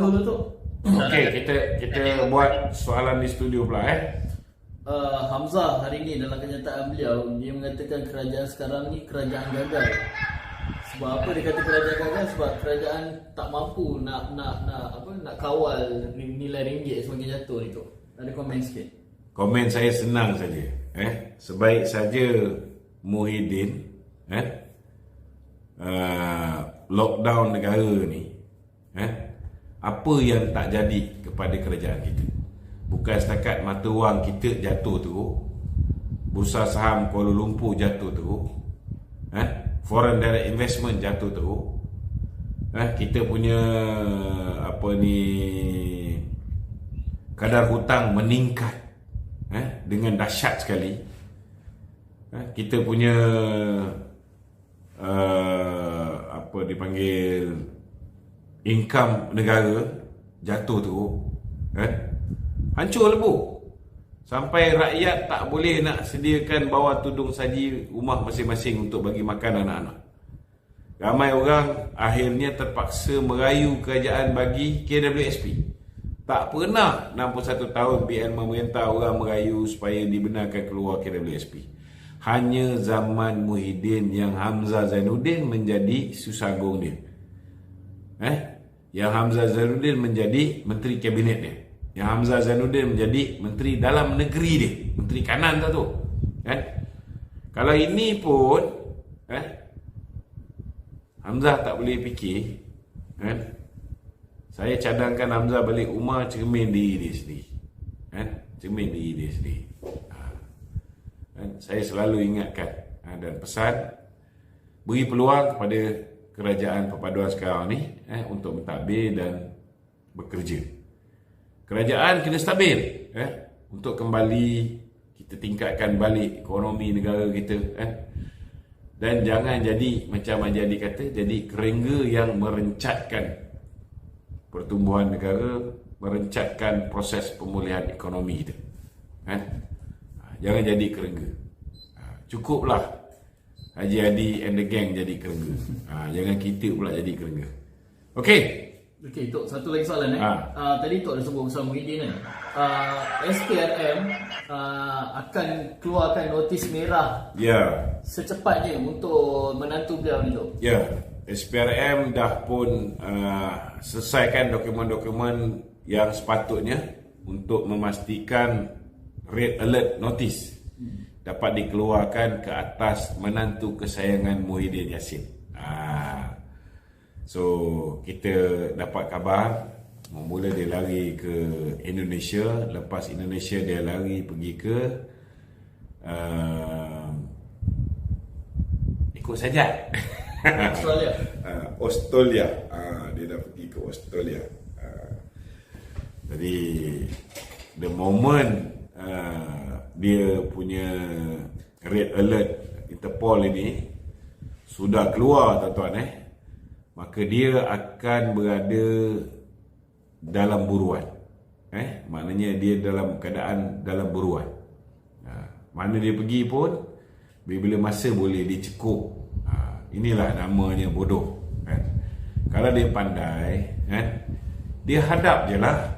dulu tu. Okey, kita buat soalan di studio pula Hamzah hari ini dalam kenyataan beliau, dia mengatakan kerajaan sekarang ni kerajaan gagal. Sebab apa dia kata kerajaan gagal? Sebab kerajaan tak mampu nak kawal nilai ringgit semakin jatuh itu. Ada komen sikit. Komen saya senang saja. Sebaik saja Muhyiddin lockdown negara ni, apa yang tak jadi kepada kerajaan kita. Bukan setakat mata wang kita jatuh teruk, bursa saham Kuala Lumpur jatuh teruk, foreign direct investment jatuh teruk, kita punya kadar hutang meningkat dengan dahsyat sekali. Kita punya dipanggil income negara jatuh teruk, hancur lebur. Sampai rakyat tak boleh nak sediakan bawah tudung saji rumah masing-masing untuk bagi makan anak-anak. Ramai orang akhirnya terpaksa merayu kerajaan bagi KWSP. Tak pernah 61 tahun PN memerintah orang merayu supaya dibenarkan keluar KWSP. Hanya zaman Muhyiddin yang Hamzah Zainuddin menjadi susagung dia. Yang Hamzah Zainuddin menjadi menteri kabinet dia. Yang Hamzah Zainuddin menjadi menteri dalam negeri dia, menteri kanan tu. Kalau ini pun Hamzah tak boleh fikir, saya cadangkan Hamzah balik rumah cermin diri dia sendiri. Cermin diri dia sendiri. Saya selalu ingatkan dan pesan, beri peluang kepada kerajaan perpaduan sekarang ni untuk mentadbir dan bekerja. Kerajaan kena stabil untuk kembali kita tingkatkan balik ekonomi negara kita, dan jangan jadi macam Haji Adi kata, jadi kerengga yang merencatkan pertumbuhan negara, merencatkan proses pemulihan ekonomi kita. Jangan jadi kerengga. Cukuplah Haji Adi and the gang jadi kerengga. Jangan kita pula jadi kerengga. Okey, Tok, satu lagi soalan tadi Tok ada sebut pasal Muhyiddin kan. SPRM akan keluarkan notis merah secepatnya untuk menantu beliau ni, Tok. SPRM dah pun selesaikan dokumen-dokumen yang sepatutnya untuk memastikan red alert notice dapat dikeluarkan ke atas menantu kesayangan Muhyiddin Yassin. So kita dapat khabar mula dia lari ke Indonesia, lepas Indonesia dia lari pergi ke ikut saja Australia. Dia dah pergi ke Australia. Jadi the moment dia punya red alert Interpol ini sudah keluar, tuan-tuan, maka dia akan berada dalam buruan. Maknanya dia dalam keadaan dalam buruan. Mana dia pergi pun, bila masa boleh dicekup. Inilah namanya bodoh. Kalau dia pandai, dia hadap je lah.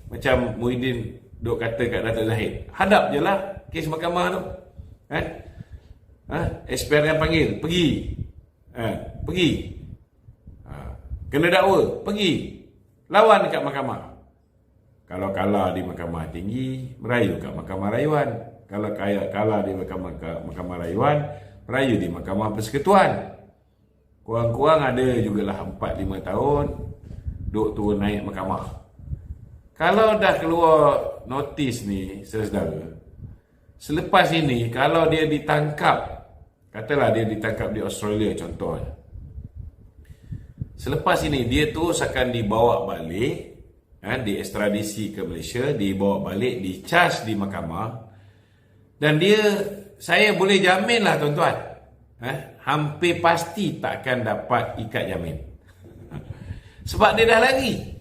Macam Muhyiddin duk kata kat Datuk Zahid, hadap je lah kes mahkamah tu. SPRM panggil, pergi. Pergi. Kena dakwa, pergi. Lawan dekat mahkamah. Kalau kalah di mahkamah tinggi, merayu kat mahkamah rayuan. Kalau kalah di mahkamah rayuan, merayu di mahkamah persekutuan. Kurang-kurang ada jugalah 4-5 tahun duk turun naik mahkamah. Kalau dah keluar notis ni, saudara, selepas ini kalau dia ditangkap, katalah dia ditangkap di Australia contohnya, selepas ini dia terus akan dibawa balik, diekstradisi ke Malaysia, dibawa balik, dicas di mahkamah, dan dia, saya boleh jamin lah tuan-tuan, hampir pasti takkan dapat ikat jamin. Sebab dia dah lari.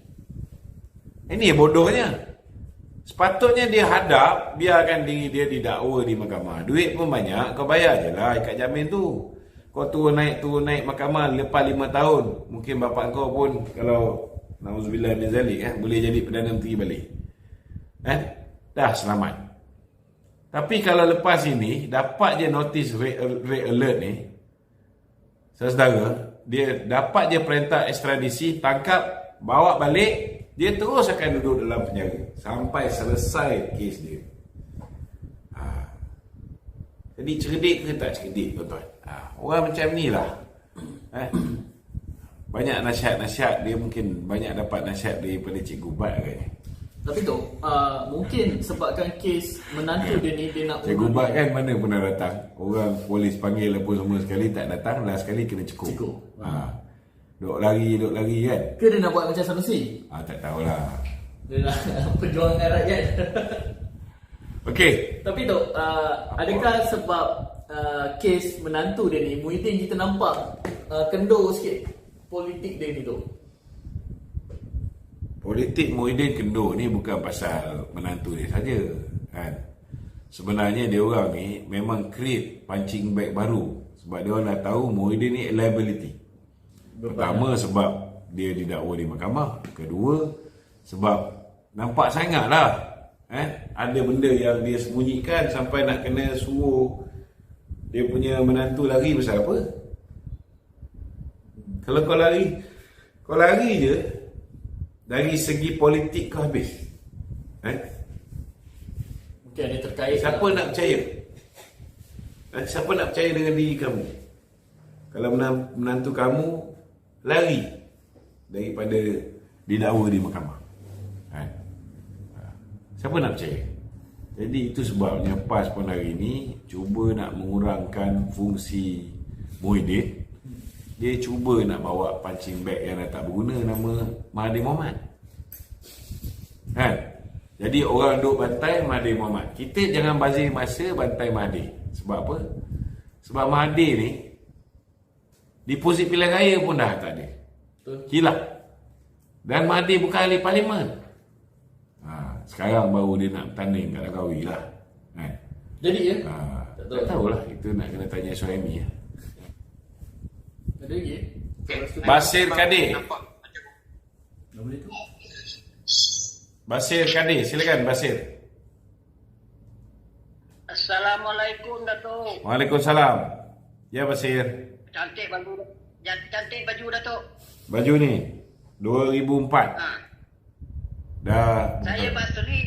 Ini bodohnya. Sepatutnya dia hadap, biarkan diri dia didakwa di mahkamah. Duit pun banyak, kau bayar je lah ikat jamin tu. Kau turun naik mahkamah lepas 5 tahun. Mungkin bapak kau pun kalau Nauzubillah min zalik, boleh jadi Perdana Menteri balik. Dah selamat. Tapi kalau lepas ini dapat je notice red alert ni, saudara, dia dapat je perintah ekstradisi, tangkap, bawa balik, dia terus akan duduk dalam penjara sampai selesai kes dia. Jadi cerdik ke tak cerdik, tuan-tuan? Orang macam ni lah. Banyak nasihat-nasihat, dia mungkin banyak dapat nasihat daripada Cikgu Bat kan. Tapi tu mungkin sebabkan kes menantu dia ni, dia nak Cikgu Bat kan mana pernah datang. Orang polis panggil apa semua sekali tak datang, last sekali kena cekuk. Duk lari kan. Ke dia nak buat macam Sanusi? Tak tahulah. Dia nak perjuangan rakyat. Okey. Tapi tu adakah sebab kes menantu dia ni, Muhyiddin kita nampak kendor sikit politik dia ni tu? Politik Muhyiddin kendor ni bukan pasal menantu dia saja kan. Sebenarnya dia orang ni memang create punching bag baru sebab dia orang dah tahu Muhyiddin ni liability. Pertama sebab dia didakwa di mahkamah, kedua sebab nampak sangatlah ada benda yang dia sembunyikan sampai nak kena suruh dia punya menantu lari pasal apa? Kalau kau lari je dari segi politik kau habis. Mungkin ada terkait. Siapa nak percaya? Siapa nak percaya dengan diri kamu? Kalau menantu kamu lari daripada didakwa di mahkamah. Siapa nak percaya? Jadi itu sebabnya PAS pun hari ini cuba nak mengurangkan fungsi Muhyiddin. Dia cuba nak bawa punching bag yang dah tak berguna nama Mahathir Mohamad. Jadi orang duk bantai Mahathir Mohamad. Kita jangan bazir masa bantai Mahathir. Sebab apa? Sebab Mahathir ni deposit pilihan raya pun dah tak ada. Hilaf. Dan Mahathir bukan ahli parlimen. Sekarang baru dia nak bertanding kat Langkawi lah. Jadi ya? Tak tahulah. Itu nak kena tanya Suhaimi. Ada lagi? Basir Kadir. Dah boleh tu? Basir Kadir. Silakan Basir. Assalamualaikum Datuk. Waalaikumsalam. Ya Basir. Cantik baju Datuk. Baju ni 2004. Dah. Saya Basri.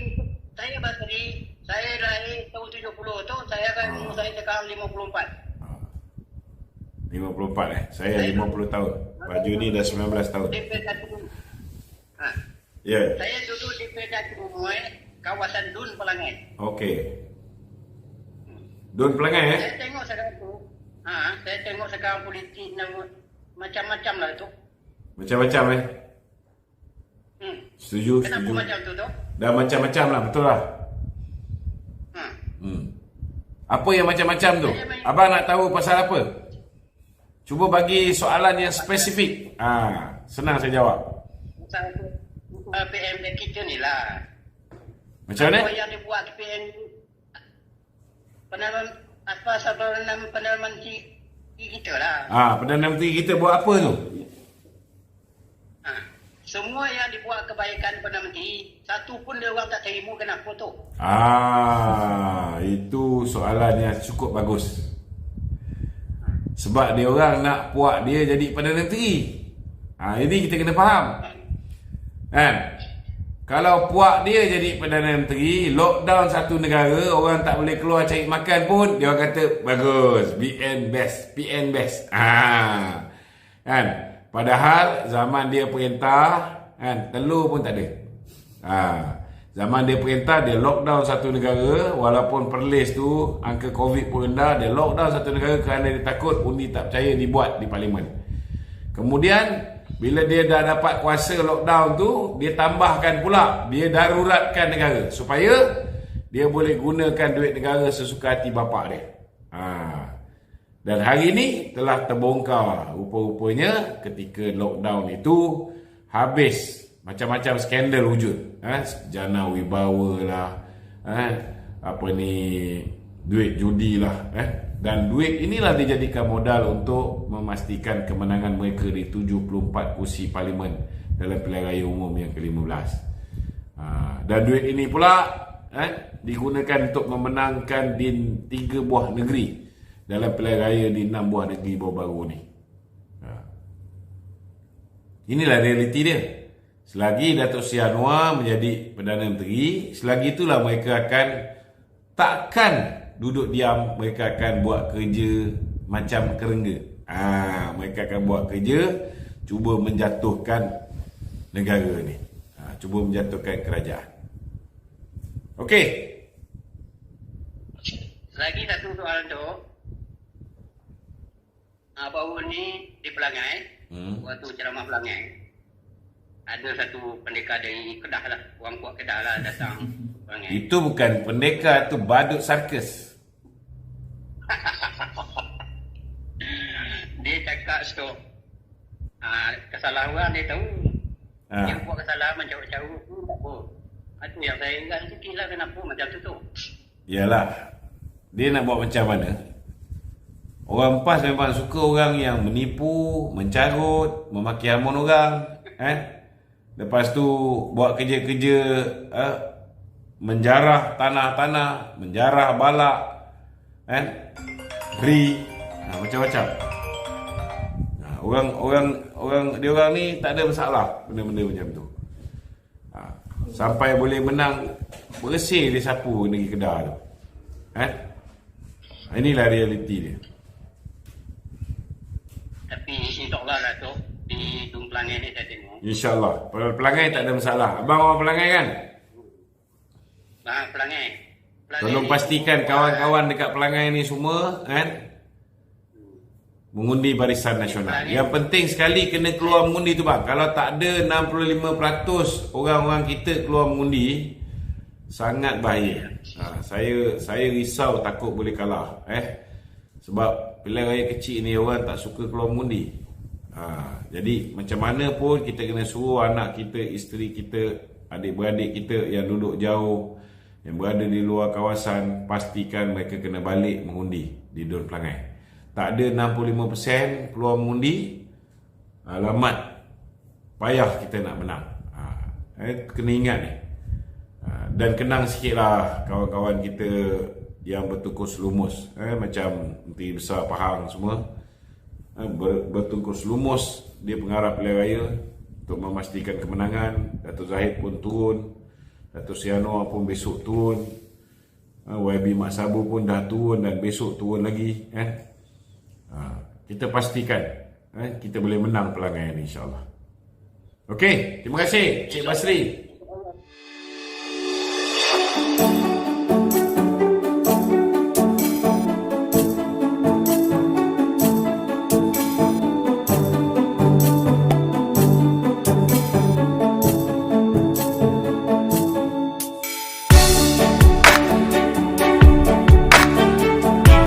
Saya lahir tahun 70 tu. Saya kan umur saya sekarang 54. 54 Saya 50 tahun. Baju ni dah 19 tahun. Ya. Saya duduk di Pedak Rumoi, kawasan Dun Pelangai. Okey. Dun Pelangai Saya tengok sekarang tu. Saya tengok sekarang politik macam-macam lah tu. Macam-macam Setuju. Kenapa macam tu tu? Dah macam-macam lah, betul lah. Apa yang macam-macam tu? Abang nak tahu pasal apa? Cuba bagi soalan yang spesifik. Senang saya jawab. Pasal PMD kita ni lah. Macam mana? Apa yang dibuat PMD Perdana Menteri kita lah. Perdana Menteri kita buat apa tu? Semua yang dibuat kebaikan Perdana Menteri, satu pun dia orang tak terima, kenapa tu? Itu soalan yang cukup bagus. Sebab dia orang nak puak dia jadi Perdana Menteri. Ini kita kena faham. Kalau puak dia jadi Perdana Menteri, lockdown satu negara, orang tak boleh keluar cari makan pun, dia orang kata bagus, PN best. Padahal zaman dia perintah, telur pun tak ada. Zaman dia perintah, dia lockdown satu negara, walaupun Perlis tu angka COVID pun rendah, dia lockdown satu negara kerana dia takut undi tak percaya dibuat di parlimen. Kemudian bila dia dah dapat kuasa lockdown tu, dia tambahkan pula, dia daruratkan negara supaya dia boleh gunakan duit negara sesuka hati bapak dia. Dan hari ini telah terbongkar rupa-rupanya ketika lockdown itu habis macam-macam skandal wujud. Jana Wibawa lah, duit judi lah. Dan duit inilah dijadikan modal untuk memastikan kemenangan mereka di 74 kursi parlimen dalam pilihan raya umum yang ke-15. Dan duit ini pula digunakan untuk memenangkan di 3 buah negeri dalam pilihan raya di 6 buah negeri baru-baru ni. Inilah realiti dia. Selagi Datuk Seri Anwar menjadi Perdana Menteri, selagi itulah mereka akan takkan duduk diam, mereka akan buat kerja macam kerengga. Mereka akan buat kerja cuba menjatuhkan negara ni. Cuba menjatuhkan kerajaan. Okey. Lagi satu soalan tu. Baru ni di Pelangai, waktu ceramah Pelangai, ada satu pendekar dari Kedah lah, orang kuat Kedah lah datang Pelangai. Itu bukan pendekar, tu badut sarkas. Dia cakap stop. Kesalahan orang dia tahu. Dia buat kesalahan mencarut-carut tu tak apa. Itu yang saya ingat sikit lah, kenapa macam tu. Yalah, dia nak buat macam mana? Orang PAS memang suka orang yang menipu, mencarut, memaki hamun orang, lepas tu buat kerja-kerja menjarah tanah-tanah, menjarah balak, macam-macam. Orang dia orang ni tak ada masalah benda-benda macam tu. Sampai boleh menang bersih dia sapu negeri Kedah tu. Inilah realiti dia. Tapi insyaAllah lah tu, di Dun Pelangai ni saya tengok. InsyaAllah. Pelangai tak ada masalah. Abang orang Pelangai kan? Pelangai. Tolong pastikan kawan-kawan dekat Pelangai ni semua mengundi Barisan Nasional. Yang penting sekali kena keluar mengundi tu bang. Kalau tak ada 65% orang-orang kita keluar mengundi, sangat bahaya. Saya risau takut boleh kalah. Sebab pilihan raya kecil ni orang tak suka keluar mengundi. Jadi macam mana pun kita kena suruh anak kita, isteri kita, adik-beradik kita yang duduk jauh, yang berada di luar kawasan, pastikan mereka kena balik mengundi di Dun Pelangai. Tak ada 65% keluar mengundi, alamat payah kita nak menang. Kena ingat ni. Dan kenang sikit lah kawan-kawan kita yang bertungkus lumus, macam Menteri Besar Pahang semua, bertungkus lumus. Dia pengarah pilihan raya untuk memastikan kemenangan. Datuk Zahid pun turun, Datuk Seri Anwar pun besok turun, YB Mak Sabu pun dah turun dan besok turun lagi. Kita pastikan kita boleh menang Pelangai ni, insyaAllah. Okey, terima kasih Cik Basri.